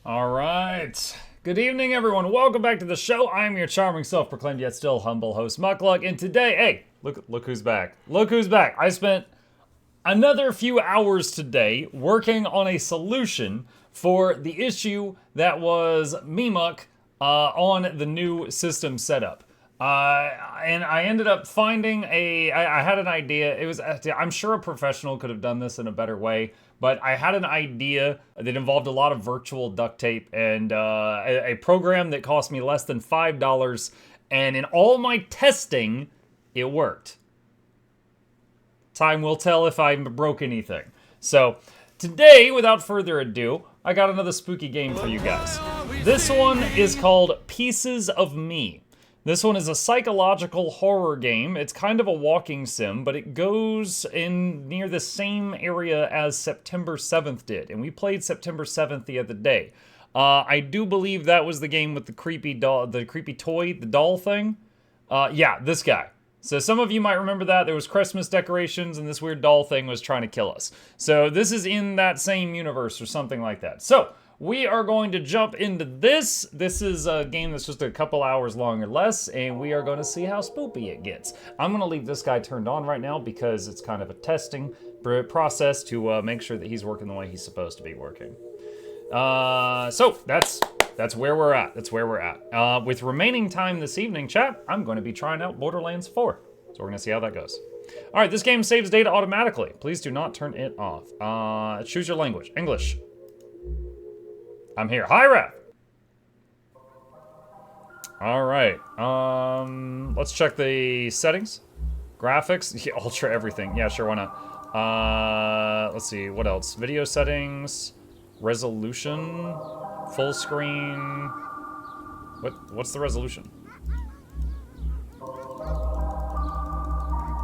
All right. Good evening, everyone. Welcome back to the show. I'm your charming, self-proclaimed yet still humble host, Mukluk, and today, hey, look who's back. Look who's back. I spent another few hours today working on a solution for the issue that was Mimuk on the new system setup. And I ended up finding I had an idea. I'm sure a professional could have done this in a better way, but I had an idea that involved a lot of virtual duct tape and a program that cost me less than $5. And in all my testing, it worked. Time will tell if I broke anything. So today, without further ado, I got another spooky game for you guys. This one is called Pieces of Me. This one is a psychological horror game. It's kind of a walking sim, but it goes in near the same area as September 7th did, and we played September 7th the other day. I do believe that was the game with the creepy doll, the creepy toy, the doll thing. Yeah, this guy. So some of you might remember that. There was Christmas decorations and this weird doll thing was trying to kill us. So this is in that same universe or something like that. So we are going to jump into this. This is a game that's just a couple hours long or less, and we are going to see how spoopy it gets. I'm going to leave this guy turned on right now because it's kind of a testing process to make sure that he's working the way he's supposed to be working. So that's where we're at. That's where we're at. With remaining time this evening, chat, I'm going to be trying out Borderlands 4. So we're going to see how that goes. All right, this game saves data automatically. Please do not turn it off. Choose your language. English. I'm here. Hi, Rap. All right. Let's check the settings. Graphics. Yeah, ultra everything. Yeah, sure, why not? Let's see. What else? Video settings. Resolution. Full screen. What's the resolution?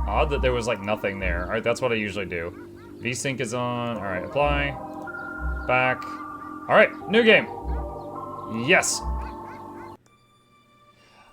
Odd that there was like nothing there. All right, that's what I usually do. VSync is on. All right, apply. Back. All right, new game. Yes.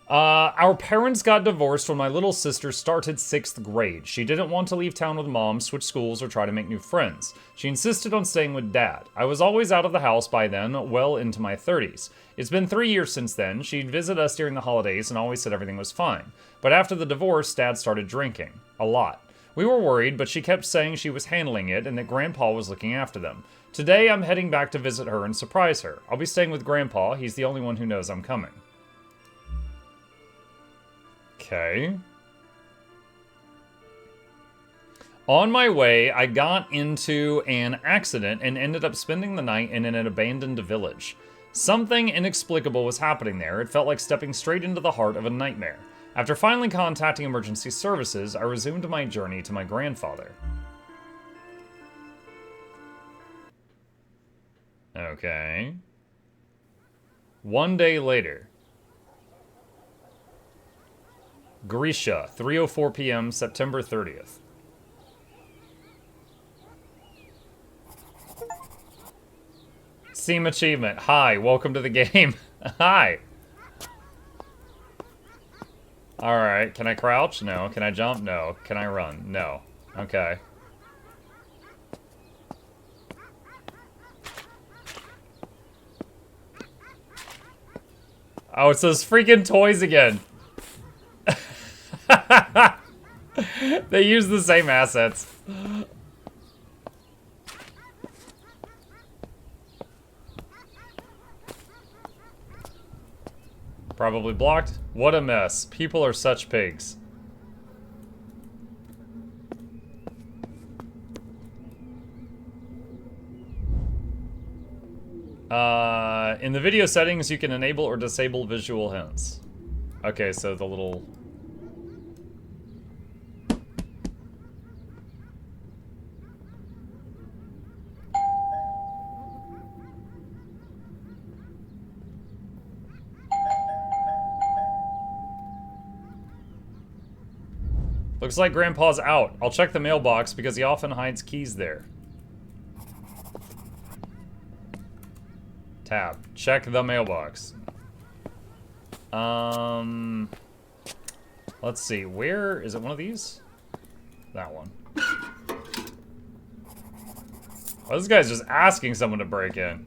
Our parents got divorced when my little sister started 6th grade. She didn't want to leave town with mom, switch schools, or try to make new friends. She insisted on staying with dad. I was always out of the house by then, well into my 30s. It's been 3 years since then. She'd visit us during the holidays and always said everything was fine. But after the divorce, dad started drinking. A lot. We were worried, but she kept saying she was handling it and that grandpa was looking after them. Today, I'm heading back to visit her and surprise her. I'll be staying with grandpa. He's the only one who knows I'm coming. Okay. On my way, I got into an accident and ended up spending the night in an abandoned village. Something inexplicable was happening there. It felt like stepping straight into the heart of a nightmare. After finally contacting emergency services, I resumed my journey to my grandfather. Okay. 1 day later. Grisha, 3:04 p.m., September 30th. Seam achievement. Hi, welcome to the game. Hi. Alright, can I crouch? No. Can I jump? No. Can I run? No. Okay. Oh, it's those freaking toys again. They use the same assets. Probably blocked. What a mess. People are such pigs. In the video settings, you can enable or disable visual hints. Okay, so the little... Looks like Grandpa's out. I'll check the mailbox because he often hides keys there. Tab. Check the mailbox. Let's see. Where is it? One of these? That one. Oh, this guy's just asking someone to break in.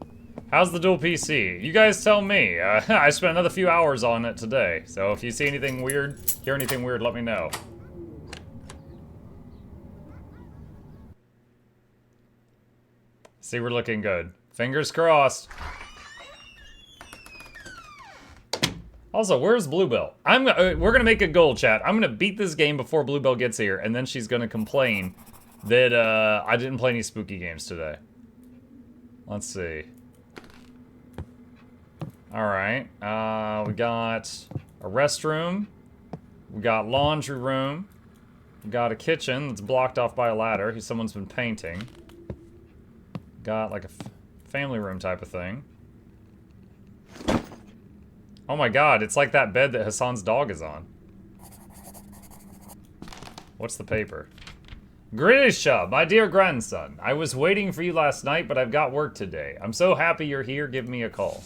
How's the dual PC? You guys tell me. I spent another few hours on it today, so if you see anything weird, hear anything weird, let me know. See, we're looking good. Fingers crossed. Also, where's Bluebell? We're gonna make a goal, chat. I'm gonna beat this game before Bluebell gets here, and then she's gonna complain that I didn't play any spooky games today. Let's see. All right. We got a restroom. We got laundry room. We got a kitchen that's blocked off by a ladder. Someone's been painting. Got like a family room type of thing. Oh my god, it's like that bed that Hassan's dog is on. What's the paper? Grisha, my dear grandson. I was waiting for you last night, but I've got work today. I'm so happy you're here. Give me a call.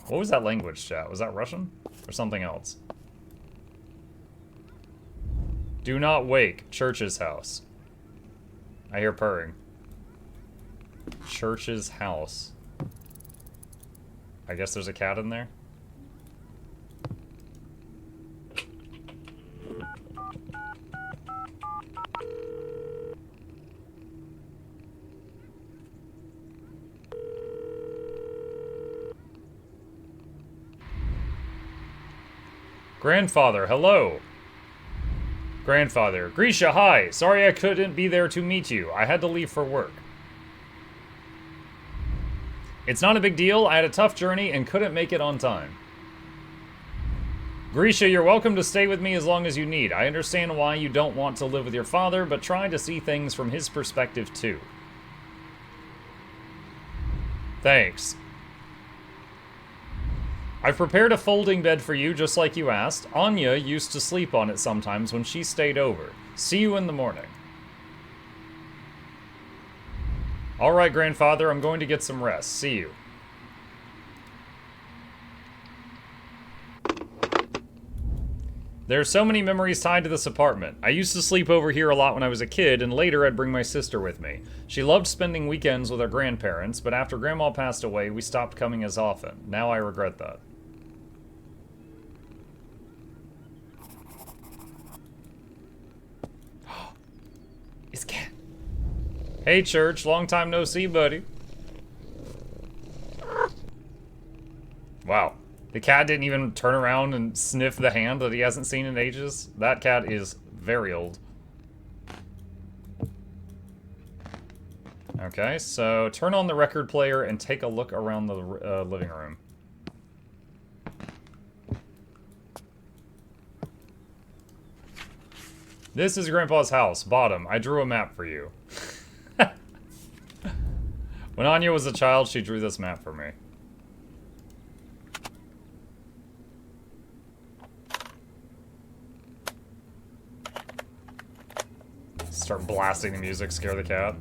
What was that language, chat? Was that Russian? Or something else? Do not wake. Church's house. I hear purring. Church's house. I guess there's a cat in there. Grandfather, hello. Grandfather, Grisha, hi. Sorry I couldn't be there to meet you. I had to leave for work. It's not a big deal. I had a tough journey and couldn't make it on time. Grisha, you're welcome to stay with me as long as you need. I understand why you don't want to live with your father, but try to see things from his perspective too. Thanks. I've prepared a folding bed for you just like you asked. Anya used to sleep on it sometimes when she stayed over. See you in the morning. All right, grandfather, I'm going to get some rest. See you. There are so many memories tied to this apartment. I used to sleep over here a lot when I was a kid, and later I'd bring my sister with me. She loved spending weekends with our grandparents, but after Grandma passed away, we stopped coming as often. Now I regret that. It's cat. Hey, Church. Long time no see, buddy. Wow. The cat didn't even turn around and sniff the hand that he hasn't seen in ages. That cat is very old. Okay, so turn on the record player and take a look around the living room. This is Grandpa's house. Bottom. I drew a map for you. When Anya was a child, she drew this map for me. Start blasting the music, scare the cat.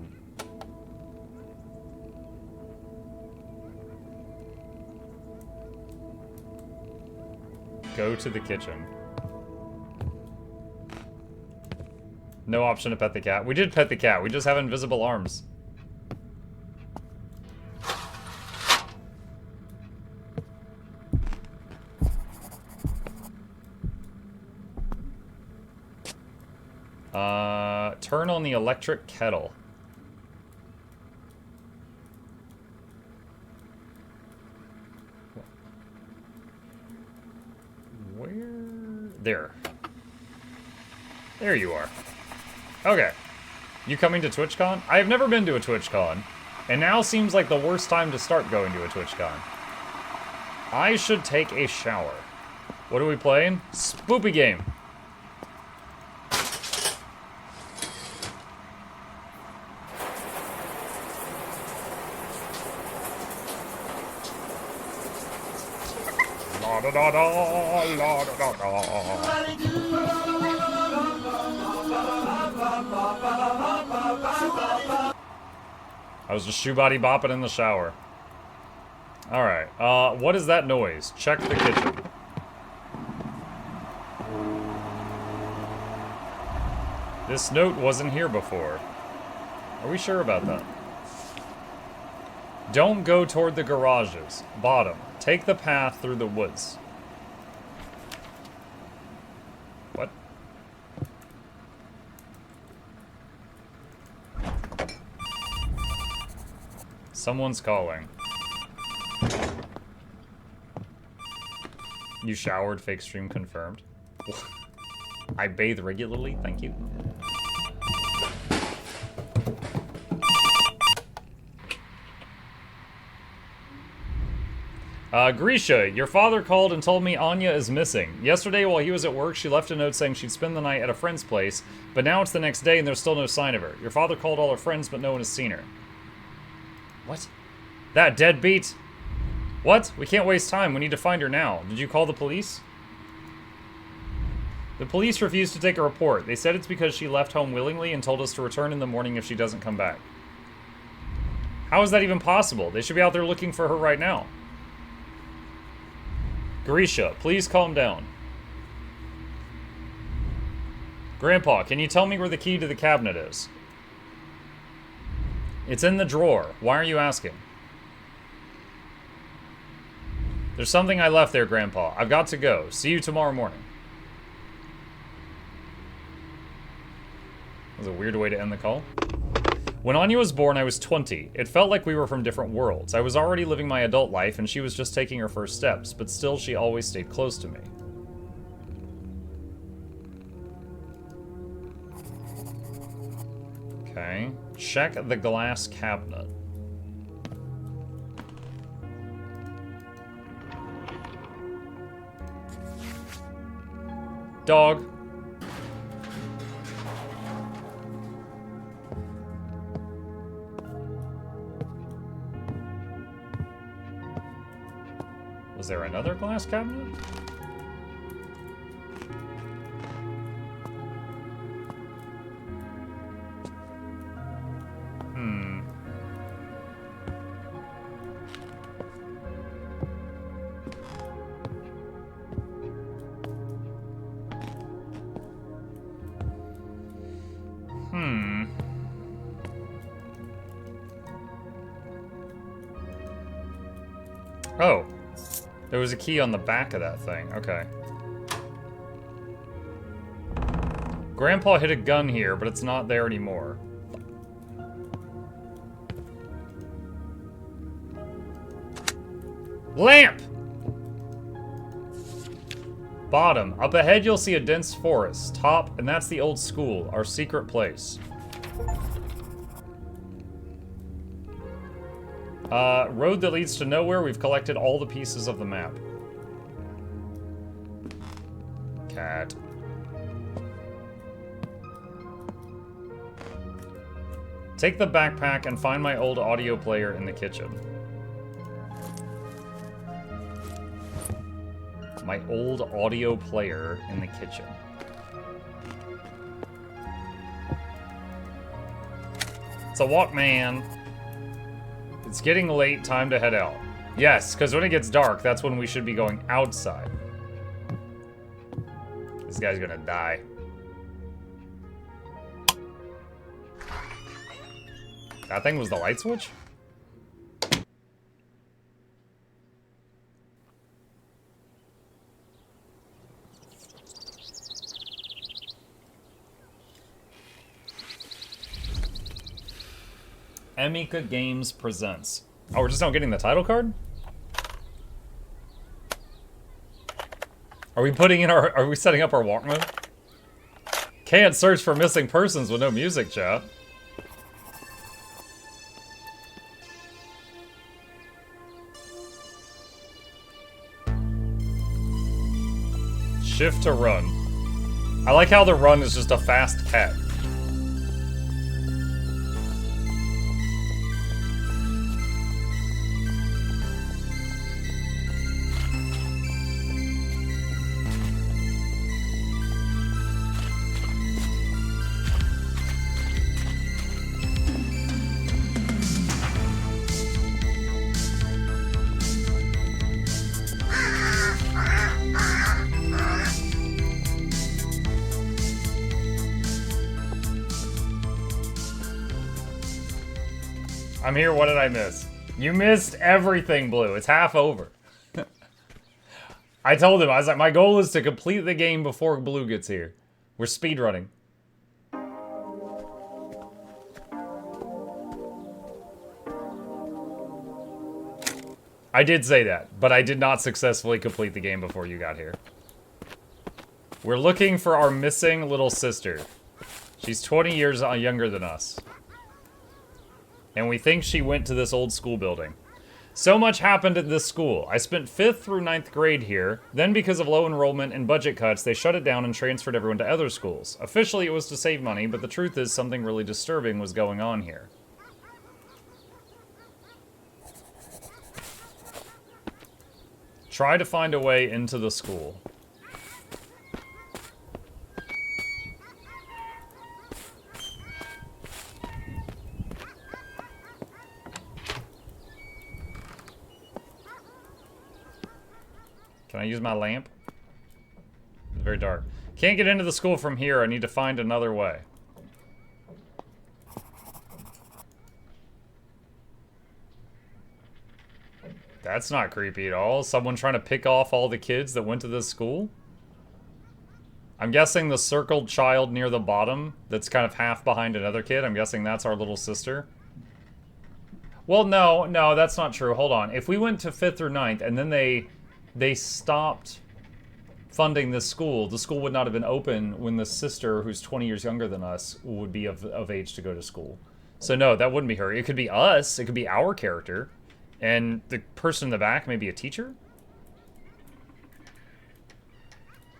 Go to the kitchen. No option to pet the cat. We did pet the cat, we just have invisible arms. Turn on the electric kettle. Where? There. There you are. Okay. You coming to TwitchCon? I have never been to a TwitchCon, and now seems like the worst time to start going to a TwitchCon. I should take a shower. What are we playing? Spoopy game. La da da da, la da da da. I was just shoe body bopping in the shower. Alright, what is that noise? Check the kitchen. This note wasn't here before. Are we sure about that? Don't go toward the garages. Bottom. Take the path through the woods. What? Someone's calling. You showered, fake stream confirmed. I bathe regularly, thank you. Grisha, your father called and told me Anya is missing. Yesterday while he was at work, she left a note saying she'd spend the night at a friend's place, but now it's the next day and there's still no sign of her. Your father called all her friends, but no one has seen her. What? That deadbeat? What? We can't waste time. We need to find her now. Did you call the police? The police refused to take a report. They said it's because she left home willingly and told us to return in the morning if she doesn't come back. How is that even possible? They should be out there looking for her right now. Grisha, please calm down. Grandpa, can you tell me where the key to the cabinet is? It's in the drawer. Why are you asking? There's something I left there, Grandpa. I've got to go. See you tomorrow morning. That was a weird way to end the call. When Anya was born, I was 20. It felt like we were from different worlds. I was already living my adult life, and she was just taking her first steps, but still she always stayed close to me. Okay. Check the glass cabinet. Dog. Was there another glass cabinet? Oh. There was a key on the back of that thing. Okay. Grandpa hid a gun here, but it's not there anymore. Lamp! Bottom. Up ahead you'll see a dense forest. Top, and that's the old school, our secret place. Road that leads to nowhere. We've collected all the pieces of the map. Cat. Take the backpack and find my old audio player in the kitchen. My old audio player in the kitchen. It's a Walkman. It's getting late, time to head out. Yes, because when it gets dark, that's when we should be going outside. This guy's gonna die. That thing was the light switch? Emika Games presents. Oh, we're just not getting the title card? Are we putting in our... Are we setting up our Walkman? Can't search for missing persons with no music, chat. Shift to run. I like how the run is just a fast cat. I'm here, what did I miss? You missed everything, Blue. It's half over. I told him, I was like, my goal is to complete the game before Blue gets here. We're speedrunning. I did say that, but I did not successfully complete the game before you got here. We're looking for our missing little sister. She's 20 years younger than us. And we think she went to this old school building. So much happened at this school. I spent 5th through 9th grade here. Then because of low enrollment and budget cuts, they shut it down and transferred everyone to other schools. Officially, it was to save money, but the truth is something really disturbing was going on here. Try to find a way into the school. Can I use my lamp? It's very dark. Can't get into the school from here. I need to find another way. That's not creepy at all. Someone trying to pick off all the kids that went to this school? I'm guessing the circled child near the bottom that's kind of half behind another kid, I'm guessing that's our little sister. Well, no, that's not true. Hold on. If we went to 5th or 9th and then they stopped funding this school, the school would not have been open when the sister, who's 20 years younger than us, would be of age to go to school. So no, that wouldn't be her. It could be us. It could be our character. And the person in the back may be a teacher?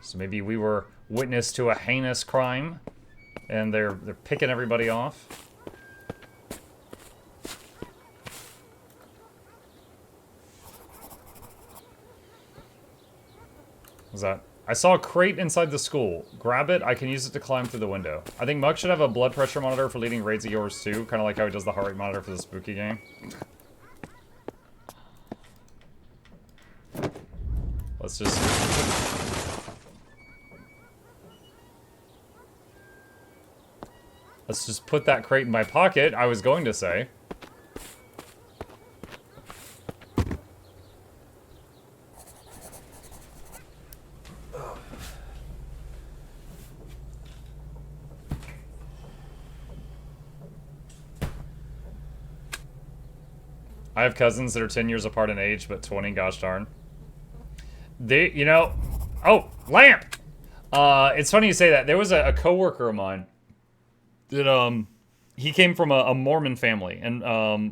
So maybe we were witness to a heinous crime, and they're picking everybody off. What's that? I saw a crate inside the school. Grab it, I can use it to climb through the window. I think Muck should have a blood pressure monitor for leading raids of yours too, kind of like how he does the heart rate monitor for the spooky game. Let's just... Let's just put that crate in my pocket, I was going to say. I have cousins that are 10 years apart in age, but 20, gosh darn. They, you know... Oh, lamp! It's funny you say that. There was a coworker of mine that, he came from a Mormon family, and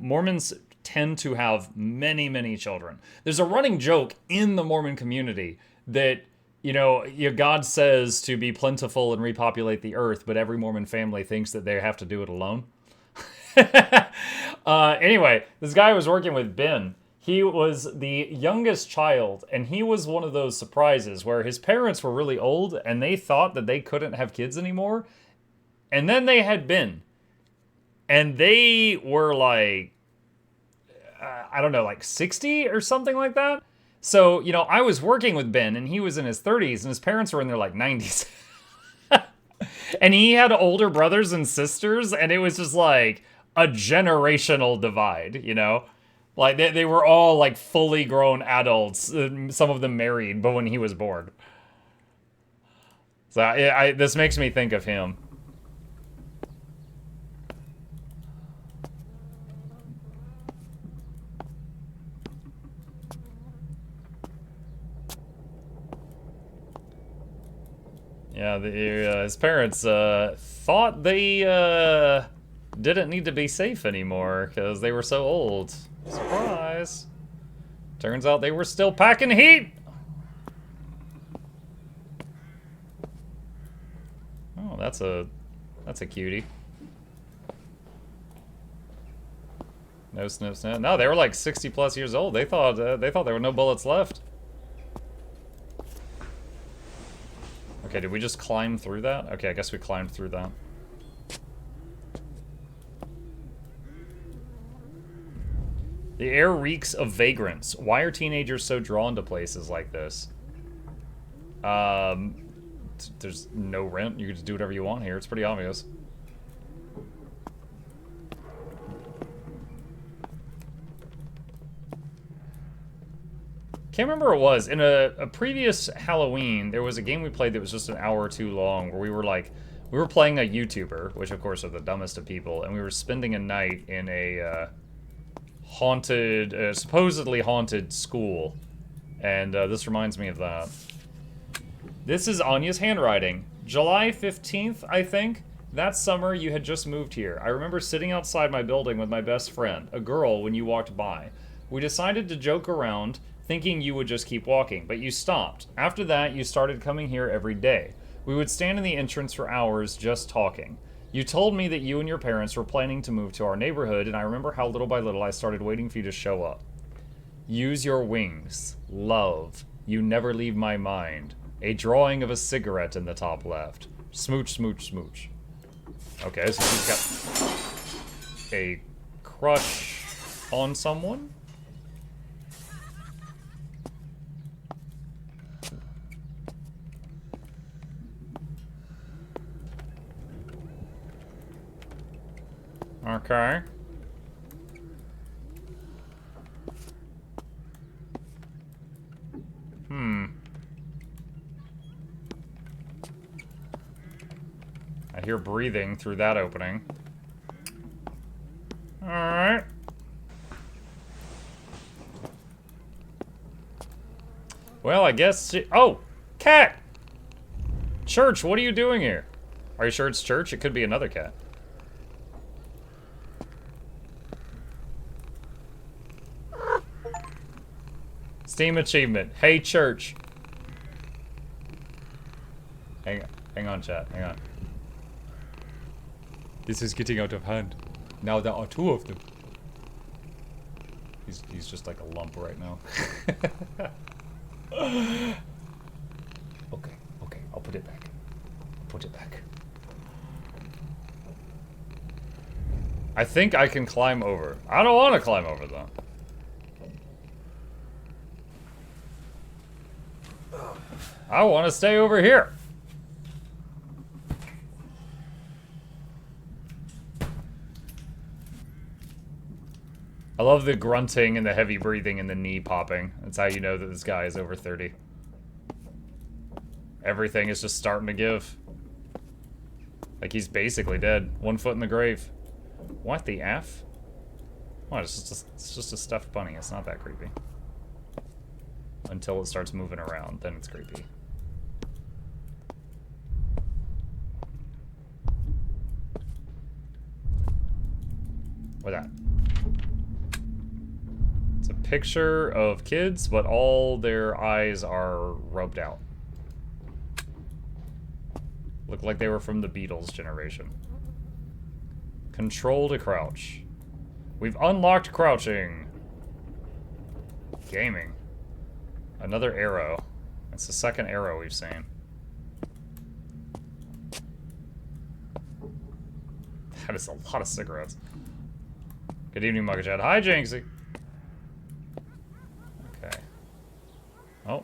Mormons tend to have many, many children. There's a running joke in the Mormon community that, you know, God says to be plentiful and repopulate the earth, but every Mormon family thinks that they have to do it alone. Anyway, this guy was working with Ben. He was the youngest child, and he was one of those surprises where his parents were really old, and they thought that they couldn't have kids anymore. And then they had Ben. And they were like, I don't know, like 60 or something like that. So, you know, I was working with Ben, and he was in his 30s, and his parents were in their, like, 90s. And he had older brothers and sisters, and it was just, like, a generational divide, you know? Like, they were all, like, fully grown adults, some of them married, but when he was born. So, this makes me think of him. Yeah, his parents thought they didn't need to be safe anymore because they were so old. Surprise! Turns out they were still packing heat! Oh, that's a cutie. No snip snap. No, they were like 60 plus years old. They thought there were no bullets left. Okay, did we just climb through that? Okay, I guess we climbed through that. The air reeks of vagrants. Why are teenagers so drawn to places like this? There's no rent. You can just do whatever you want here. It's pretty obvious. Can't remember what it was. In a previous Halloween, there was a game we played that was just an hour or two long where we were playing a YouTuber, which of course are the dumbest of people, and we were spending a night in a haunted, supposedly haunted school. And this reminds me of that. This is Anya's handwriting. July 15th, I think. That summer, you had just moved here. I remember sitting outside my building with my best friend, a girl, when you walked by. We decided to joke around, thinking you would just keep walking, but you stopped. After that, you started coming here every day. We would stand in the entrance for hours just talking. You told me that you and your parents were planning to move to our neighborhood, and I remember how little by little I started waiting for you to show up. Use your wings. Love. You never leave my mind. A drawing of a cigarette in the top left. Smooch, smooch, smooch. Okay, so she's got a crush on someone? Okay. I hear breathing through that opening. Alright. Well, I guess she... Oh! Cat! Church, what are you doing here? Are you sure it's church? It could be another cat. Steam achievement. Hey, church. Hang on, chat. Hang on. This is getting out of hand. Now there are two of them. He's just like a lump right now. Okay, I'll put it back. Put it back. I think I can climb over. I don't want to climb over though. I want to stay over here. I love the grunting and the heavy breathing and the knee popping. That's how you know that this guy is over 30. Everything is just starting to give. Like he's basically dead. 1 foot in the grave. What the F? What, it's just a stuffed bunny. It's not that creepy. Until it starts moving around, then it's creepy. What's that? It's a picture of kids, but all their eyes are rubbed out. Look like they were from the Beatles generation. Control to crouch. We've unlocked crouching. Gaming. Another arrow. That's the second arrow we've seen. That is a lot of cigarettes. Good evening, Mugajad. Hi, Jinxie. Okay. Oh.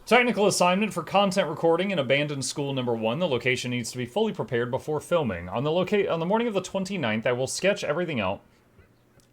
Technical assignment for content recording in abandoned school number 1. The location needs to be fully prepared before filming. On the morning of the 29th, I will sketch everything out.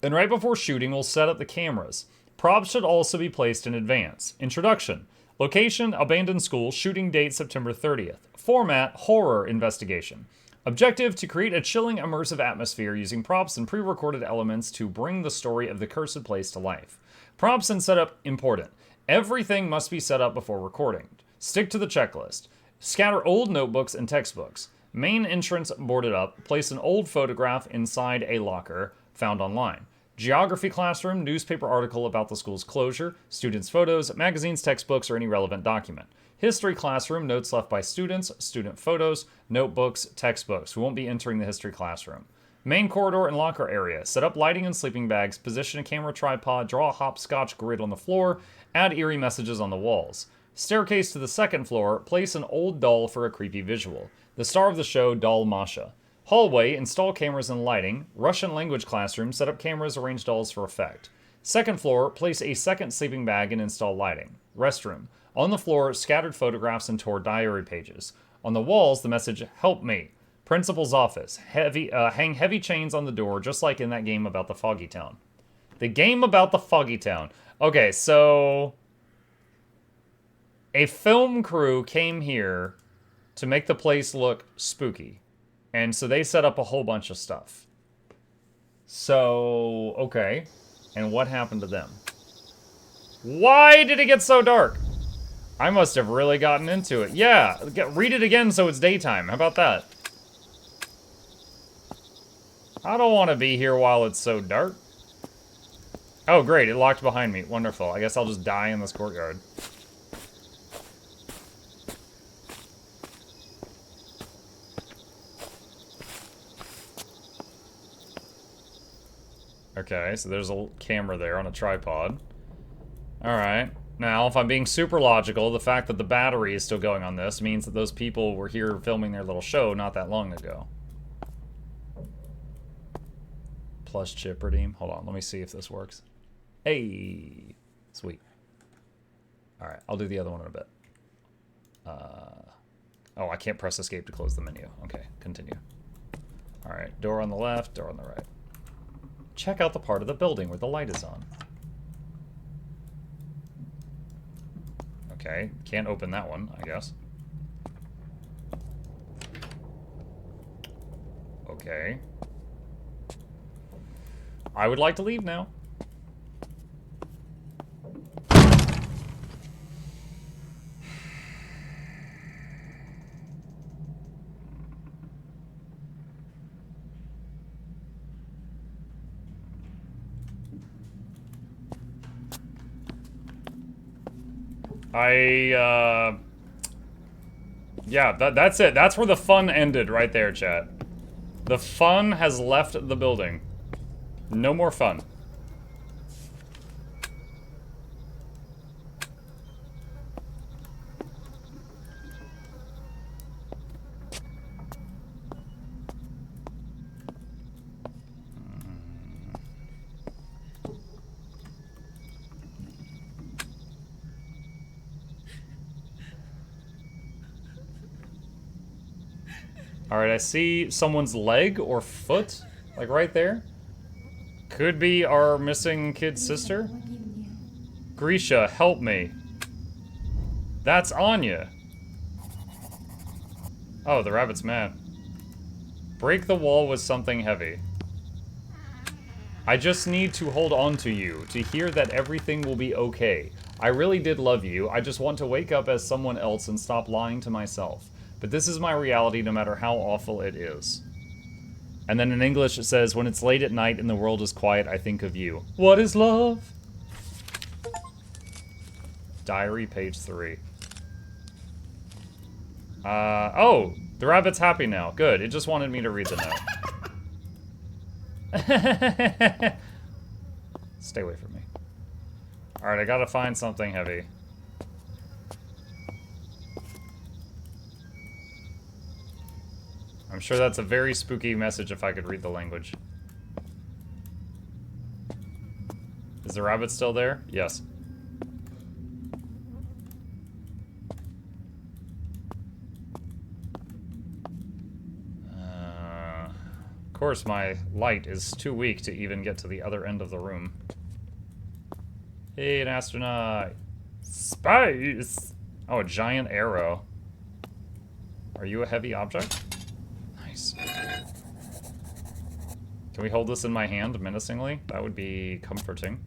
And right before shooting, we'll set up the cameras. Props should also be placed in advance. Introduction. Location, abandoned school. Shooting date, September 30th. Format, horror investigation. Objective, to create a chilling, immersive atmosphere using props and pre-recorded elements to bring the story of the cursed place to life. Props and setup important. Everything must be set up before recording. Stick to the checklist. Scatter old notebooks and textbooks. Main entrance boarded up. Place an old photograph inside a locker found online. Geography classroom, newspaper article about the school's closure, students' photos, magazines, textbooks, or any relevant document. History classroom, notes left by students, student photos, notebooks, textbooks. We won't be entering the history classroom. Main corridor and locker area. Set up lighting and sleeping bags, position a camera tripod, draw a hopscotch grid on the floor, add eerie messages on the walls. Staircase to the second floor, place an old doll for a creepy visual. The star of the show, Doll Masha. Hallway, install cameras and lighting. Russian language classroom, set up cameras, arrange dolls for effect. Second floor, place a second sleeping bag and install lighting. Restroom. On the floor, scattered photographs and tore diary pages. On the walls, the message, "Help me." Principal's office. Hang heavy chains on the door, just like in that game about the Foggy Town. The game about the Foggy Town. Okay, so a film crew came here to make the place look spooky. And so they set up a whole bunch of stuff. So, okay. And what happened to them? Why did it get so dark? I must have really gotten into it. Yeah, read it again so it's daytime. How about that? I don't want to be here while it's so dark. Oh, great. It locked behind me. Wonderful. I guess I'll just die in this courtyard. Okay, so there's a camera there on a tripod. Alright. Now, if I'm being super logical, the fact that the battery is still going on this means that those people were here filming their little show not that long ago. Plus chip redeem. Hold on, let me see if this works. Hey! Sweet. Alright, I'll do the other one in a bit. Oh, I can't press escape to close the menu. Okay, continue. Alright, door on the left, door on the right. Check out the part of the building where the light is on. Okay, can't open that one, I guess. Okay. I would like to leave now. Yeah, that's it. That's where the fun ended right there, chat. The fun has left the building. No more fun. Alright, I see someone's leg or foot, like right there. Could be our missing kid's sister. Grisha, help me. That's Anya. Oh, the rabbit's mad. Break the wall with something heavy. I just need to hold on to you, to hear that everything will be okay. I really did love you. I just want to wake up as someone else and stop lying to myself. But this is my reality no matter how awful it is. And then in English it says, when it's late at night and the world is quiet, I think of you. What is love? Diary, page 3. Oh, the rabbit's happy now. Good, it just wanted me to read the note. Stay away from me. Alright, I gotta find something heavy. I'm sure that's a very spooky message if I could read the language. Is the rabbit still there? Yes. Of course, my light is too weak to even get to the other end of the room. Hey, an astronaut. Space! Oh, a giant arrow. Are you a heavy object? Nice. Can we hold this in my hand menacingly? That would be comforting.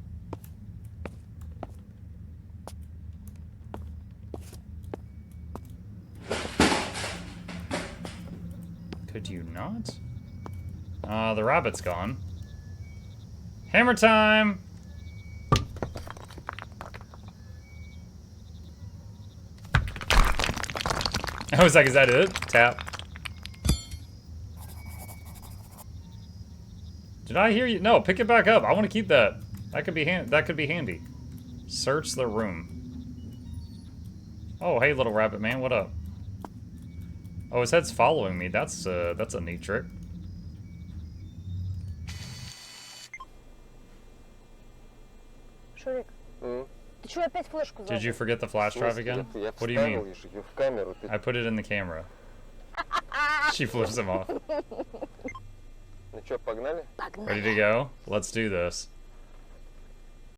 Could you not? The rabbit's gone. Hammer time! I was like, is that it? Tap. Did I hear you? No, pick it back up. I want to keep that. That could be handy. Search the room. Oh, hey, little rabbit man, what up? Oh, his head's following me. That's a neat trick. Шурик, ты чего опять флешку забыл? Did you forget the flash drive again? What do you mean? I put it in the camera. She flips him off. Ну что, погнали? Ready to go? Let's do this.